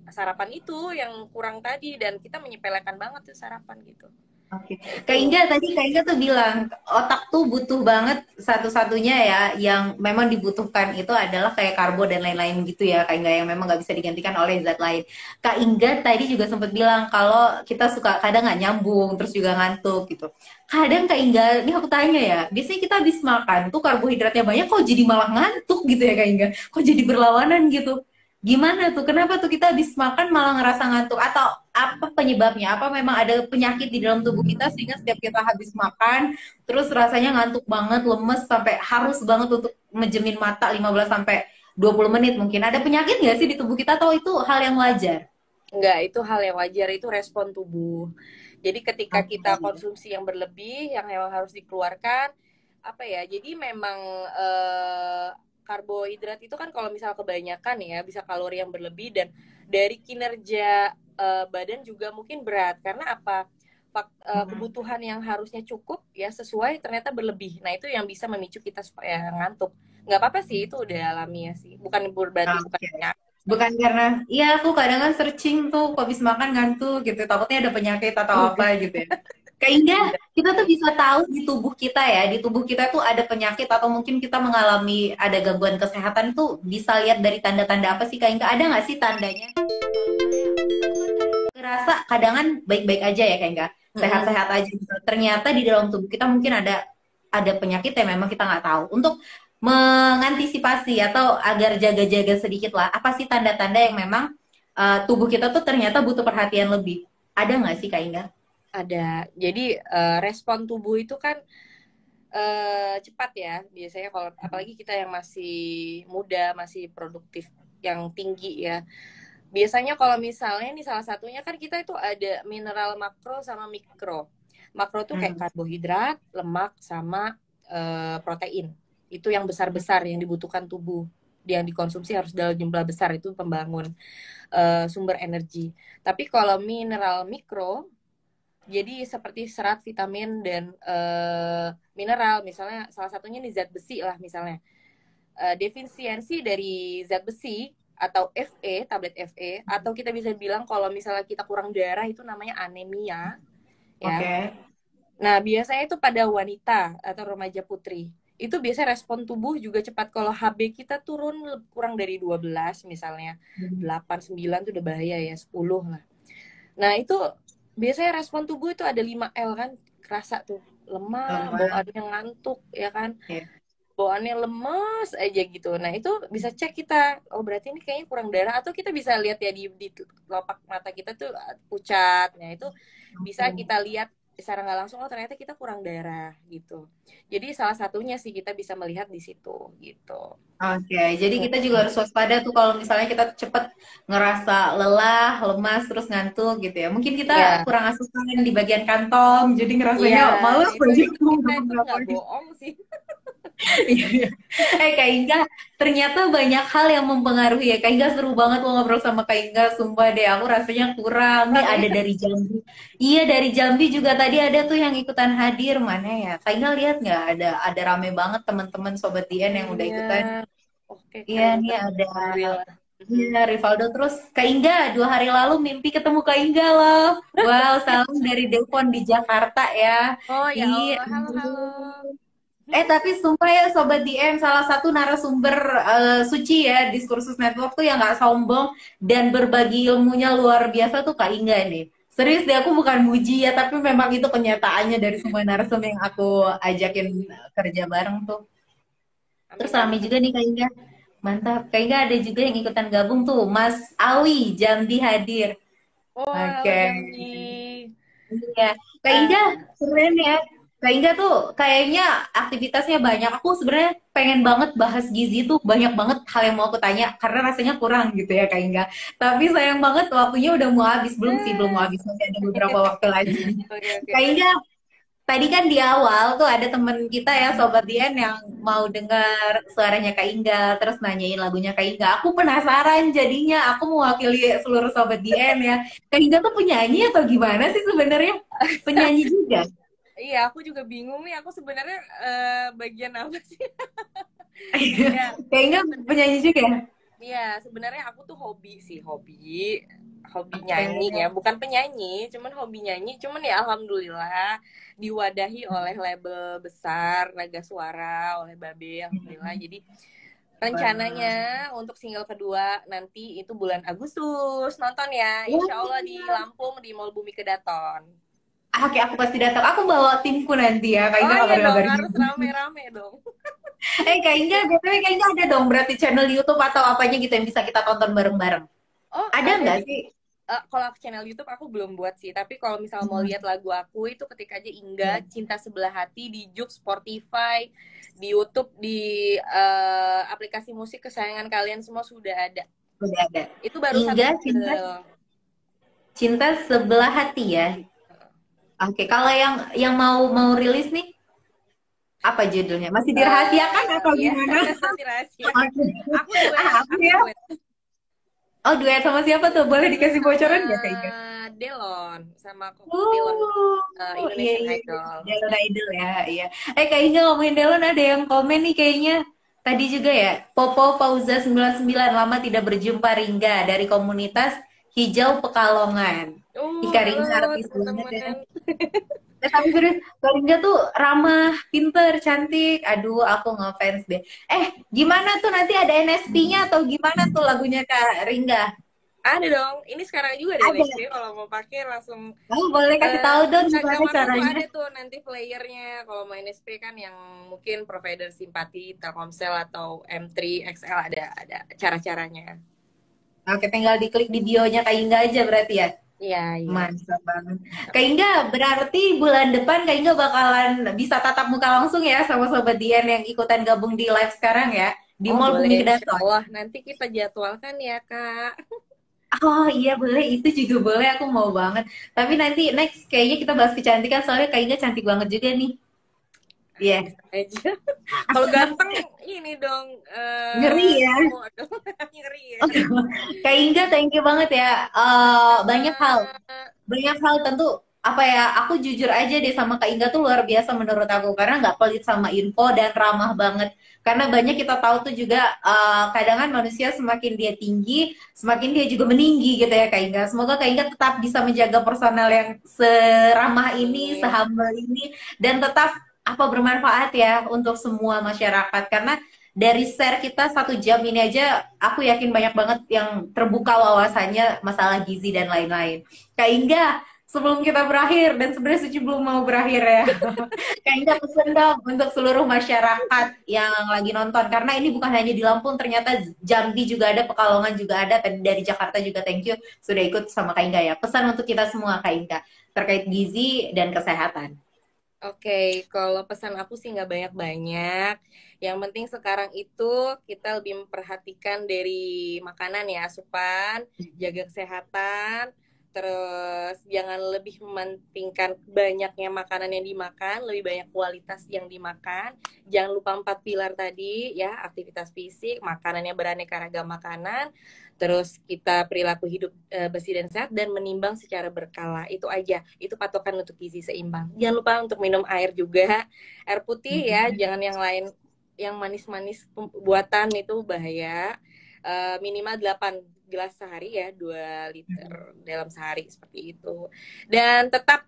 sarapan itu yang kurang tadi, dan kita menyepelekan banget tuh sarapan gitu. Oke. Kak Inga tadi Kak Inga tuh bilang otak tuh butuh banget, satu-satunya ya yang memang dibutuhkan itu adalah kayak karbo dan lain-lain gitu ya Kak Inga, yang memang nggak bisa digantikan oleh zat lain. Kak Inga tadi juga sempat bilang kalau kita suka kadang nggak nyambung terus juga ngantuk gitu. Kadang Kak Inga, ini aku tanya ya, biasanya kita habis makan tuh karbohidratnya banyak kok jadi malah ngantuk gitu ya Kak Inga, kok jadi berlawanan gitu. Gimana tuh? Kenapa tuh kita habis makan malah ngerasa ngantuk? Atau apa penyebabnya? Apa memang ada penyakit di dalam tubuh kita sehingga setiap kita habis makan terus rasanya ngantuk banget, lemes sampai harus banget untuk menjemin mata 15 sampai 20 menit mungkin. Ada penyakit nggak sih di tubuh kita atau itu hal yang wajar? Enggak, itu hal yang wajar, itu respon tubuh. Jadi ketika kita konsumsi yang berlebih, yang memang harus dikeluarkan, apa ya, jadi memang karbohidrat itu kan kalau misal kebanyakan ya bisa kalori yang berlebih, dan dari kinerja badan juga mungkin berat. Karena apa? Kebutuhan yang harusnya cukup ya sesuai ternyata berlebih. Nah itu yang bisa memicu kita supaya ngantuk. Nggak apa-apa sih, itu udah alami ya sih. Bukan berarti bukan penyakit. Bukan karena, iya aku kadang kan searching tuh kok habis makan ngantuk gitu, takutnya ada penyakit atau apa gitu ya. Kayak Indah, kita tuh bisa tahu di tubuh kita ya, di tubuh kita tuh ada penyakit atau mungkin kita mengalami ada gangguan kesehatan tuh bisa lihat dari tanda-tanda apa sih Kak Indah? Ada nggak sih tandanya? Ngerasa kadang kan baik-baik aja ya Kak Indah, sehat-sehat aja gitu. Ternyata di dalam tubuh kita mungkin ada penyakit yang memang kita nggak tahu. Untuk mengantisipasi atau agar jaga-jaga sedikit lah, apa sih tanda-tanda yang memang tubuh kita tuh ternyata butuh perhatian lebih? Ada nggak sih Kak Indah? Ada. Jadi respon tubuh itu kan cepat ya. Biasanya kalau apalagi kita yang masih muda, masih produktif yang tinggi ya. Biasanya kalau misalnya nih salah satunya kan kita itu ada mineral makro sama mikro. Makro tuh kayak karbohidrat, lemak sama protein. Itu yang besar-besar yang dibutuhkan tubuh. Yang dikonsumsi harus dalam jumlah besar, itu pembangun sumber energi. Tapi kalau mineral mikro, jadi seperti serat, vitamin, dan mineral, misalnya salah satunya nih zat besi lah misalnya. Defisiensi dari zat besi atau Fe, tablet Fe, atau kita bisa bilang kalau misalnya kita kurang darah itu namanya anemia. Ya. Okay. Nah, biasanya itu pada wanita atau remaja putri. Itu biasanya respon tubuh juga cepat. Kalau HB kita turun kurang dari 12 misalnya, 8, 9 itu udah bahaya ya, 10 lah. Nah, itu biasanya respon tubuh itu ada 5L kan, kerasa tuh lemah, bawaannya ngantuk ya kan, bawaannya lemes aja gitu. Nah itu bisa cek kita, oh berarti ini kayaknya kurang darah, atau kita bisa lihat ya di kelopak mata kita tuh pucat. Nah itu bisa kita lihat secara nggak langsung, oh ternyata kita kurang darah gitu. Jadi salah satunya sih kita bisa melihat di situ gitu. Oke, jadi kita juga harus waspada tuh kalau misalnya kita cepet ngerasa lelah, lemas, terus ngantuk gitu ya. Mungkin kita kurang asupan di bagian kantong, jadi ngerasanya malas aja. Kita itu nggak bohong sih. Kak Inga, ternyata banyak hal yang mempengaruhi ya. Kak Inga seru banget lo ngobrol sama Kak Inga, sumpah deh aku rasanya kurang. Nih ada dari Jambi. Iya dari Jambi juga tadi ada tuh yang ikutan hadir, mana ya? Kak Inga lihat nggak ada rame banget teman-teman Sobat Dian yang udah ikutan. Iya nih ada. Iya Rivaldo, terus Kak Inga 2 hari lalu mimpi ketemu Kak Inga loh. Wow, salam dari Devon di Jakarta ya. Oh ya Allah, halo. Tapi sumpah ya Sobat DM, salah satu narasumber suci ya Diskursus Network tuh yang gak sombong dan berbagi ilmunya luar biasa tuh Kak Inga nih. Serius deh, aku bukan muji ya, tapi memang itu kenyataannya dari semua narsum yang aku ajakin kerja bareng tuh. Terus Amin rame amin. juga nih Kak Inga. Mantap. Kak Inga ada juga yang ikutan gabung tuh. Mas Awi, Jambi hadir. Oh, halo Oke. Jambi. Iya. Kak Inga, Eh, sebenarnya ya. Kak Inga tuh kayaknya aktivitasnya banyak. Aku sebenarnya pengen banget bahas gizi tuh. Banyak banget hal yang mau aku tanya. Karena rasanya kurang gitu ya Kak Inga. Tapi sayang banget waktunya udah mau habis. Belum sih, belum mau yes. habis. Masih ada beberapa waktu lagi. Oke oke. Kak Inga, tadi kan di awal tuh ada temen kita ya Sobat Dian yang mau dengar suaranya Kak Inga, terus nanyain lagunya Kak Inga. Aku penasaran jadinya, aku mewakili seluruh Sobat Dian ya. Kak Inga tuh penyanyi atau gimana sih sebenarnya? Penyanyi juga. Iya, aku juga bingung nih. Aku sebenarnya bagian apa sih? Ya, Kak Inga penyanyi juga. iya, sebenarnya aku tuh hobi sih, hobi Oke. nyanyi ya, bukan penyanyi, cuman hobi nyanyi, cuman ya alhamdulillah diwadahi oleh label besar Naga Suara, oleh Babe, alhamdulillah. Jadi rencananya Wah. untuk single kedua nanti itu bulan Agustus nonton ya, Insya Wah. Allah di Lampung di Mall Bumi Kedaton. Oke, aku pasti datang. Aku bawa timku nanti ya. Kak Oh Inga iya dong, kabar-kabarin. harus rame-rame dong. Kak Inga, BTW Kak Inga ada dong berarti channel YouTube atau apanya gitu yang bisa kita tonton bareng-bareng. Oh Ada ada nggak di sih? kalau channel YouTube aku belum buat sih, tapi kalau misal mau lihat lagu aku itu ketik aja Ingga Hmm. Cinta Sebelah Hati di Joox, Spotify, di YouTube, di aplikasi musik kesayangan kalian semua sudah ada. Udah ada. Itu baru satu Hingga cinta single. cinta sebelah hati ya. Oke, kalau yang mau rilis nih apa judulnya? Masih dirahasiakan atau Ya gimana? masih rahasia. Oke. Aku duet, Aku aku ya. duet. Oh, duet sama siapa tuh? Boleh Duet dikasih sama bocoran nggak kayaknya? Delon, sama Delon Oh, iya Indonesian iya. Idol. Delon Idol ya, iya. Kayaknya ngomongin Delon ada yang komen nih kayaknya. Tadi juga ya, Popo Pauza 99 lama tidak berjumpa Ringga dari komunitas Hijau Pekalongan. Ika Halo Ringga artis banget ya. teman-teman. Tapi serius, Kak Ringga tuh ramah, pinter, cantik. Aduh, aku ngefans deh. Gimana tuh nanti ada NSP-nya atau gimana tuh lagunya Kak Ringga? Ada dong. Ini sekarang juga ada Ada. NSP. Kalau mau pakai langsung Boleh kasih tahu di dong Instagram gimana aku tuh caranya. ada tuh nanti playernya. Kalau mau NSP kan yang mungkin provider simpati Telkomsel atau M3 XL ada cara-caranya. Oke, tinggal diklik di bio-nya Kak Ringga aja berarti ya. Iya, iya. Mantap banget. Kak Ringga, berarti bulan depan Kak Ringga bakalan bisa tatap muka langsung ya sama Sobat Dian yang ikutan gabung di live sekarang ya. Di Oh Mall Bumi boleh, Insya Kedaton. Allah. Nanti kita jadwalkan ya, Kak. Oh iya boleh, itu juga boleh, aku mau banget. Tapi nanti next kayaknya kita bahas kecantikan soalnya kayaknya cantik banget juga nih. Iya, Bisa aja. Kalau ganteng, ini dong. ngeri ya. Waduh, ngeri ya. Oke, Kak Inga, thank you banget ya. Banyak hal, Sama. banyak hal tentu apa ya. Aku jujur aja deh sama Kak Inga tuh luar biasa menurut aku karena nggak pelit sama info dan ramah banget. Karena banyak kita tahu tuh juga kadang kan manusia semakin dia tinggi, semakin dia juga meninggi gitu ya Kak Inga. Semoga Kak Inga tetap bisa menjaga personal yang seramah ini, Amin. sehumble ini, dan tetap apa bermanfaat ya untuk semua masyarakat. Karena dari share kita 1 jam ini aja, aku yakin banyak banget yang terbuka wawasannya masalah gizi dan lain-lain. Kak Inga, sebelum kita berakhir, dan sebenarnya Suci belum mau berakhir ya, Kak Inga pesen dong untuk seluruh masyarakat yang lagi nonton, karena ini bukan hanya di Lampung, ternyata Jambi juga ada, Pekalongan juga ada, dan dari Jakarta juga thank you sudah ikut sama Kak Inga ya. Pesan untuk kita semua Kak Inga, terkait gizi dan kesehatan. Oke, kalau pesan aku sih nggak banyak-banyak. Yang penting sekarang itu kita lebih memperhatikan dari makanan ya, asupan, jaga kesehatan, terus jangan lebih mementingkan banyaknya makanan yang dimakan, lebih banyak kualitas yang dimakan. Jangan lupa 4 pilar tadi ya, aktivitas fisik, makanannya beraneka ragam makanan, terus kita perilaku hidup bersih dan sehat dan menimbang secara berkala. Itu aja. Itu patokan untuk gizi seimbang. Jangan lupa untuk minum air juga. Air putih ya, jangan yang lain yang manis-manis buatan itu bahaya. Minimal 8 gelas sehari ya, 2 liter dalam sehari seperti itu. Dan tetap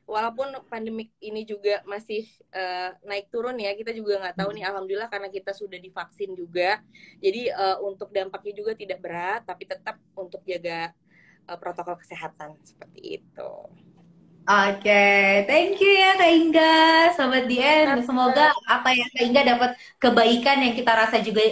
walaupun pandemik ini juga masih naik turun ya, kita juga nggak tahu nih, alhamdulillah karena kita sudah divaksin juga, jadi untuk dampaknya juga tidak berat, tapi tetap untuk jaga protokol kesehatan seperti itu. Oke, thank you ya Kak Inga, Sobat DN. Semoga apa ya Kak Inga dapat kebaikan yang kita rasa juga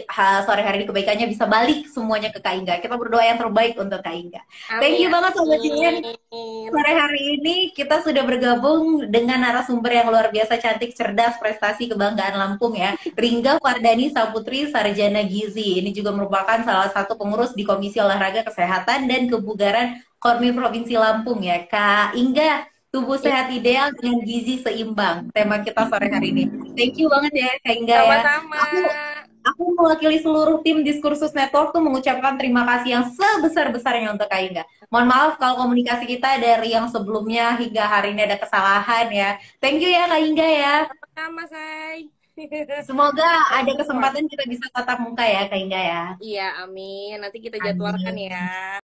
sore hari ini kebaikannya bisa balik semuanya ke Kak Inga. Kita berdoa yang terbaik untuk Kak Inga. Thank Amin, you banget Sobat DN. amin. Sore hari ini kita sudah bergabung dengan narasumber yang luar biasa cantik, cerdas, prestasi, kebanggaan Lampung ya. Ringga Fardani Saputri, Sarjana Gizi. Ini juga merupakan salah satu pengurus di Komisi Olahraga Kesehatan dan Kebugaran Kormi Provinsi Lampung ya. Kak Inga, tubuh sehat ideal dengan gizi seimbang. Tema kita sore hari ini. Thank you banget ya Kak Inga ya. Sama-sama. Aku mewakili seluruh tim Diskursus Network tuh mengucapkan terima kasih yang sebesar-besarnya untuk Kak Inga. Mohon maaf kalau komunikasi kita dari yang sebelumnya hingga hari ini ada kesalahan ya. Thank you ya Kak Inga ya. Sama, say. Semoga ada kesempatan kita bisa tatap muka ya Kak Inga ya. Iya, amin. Nanti kita jadwalkan Amin. ya.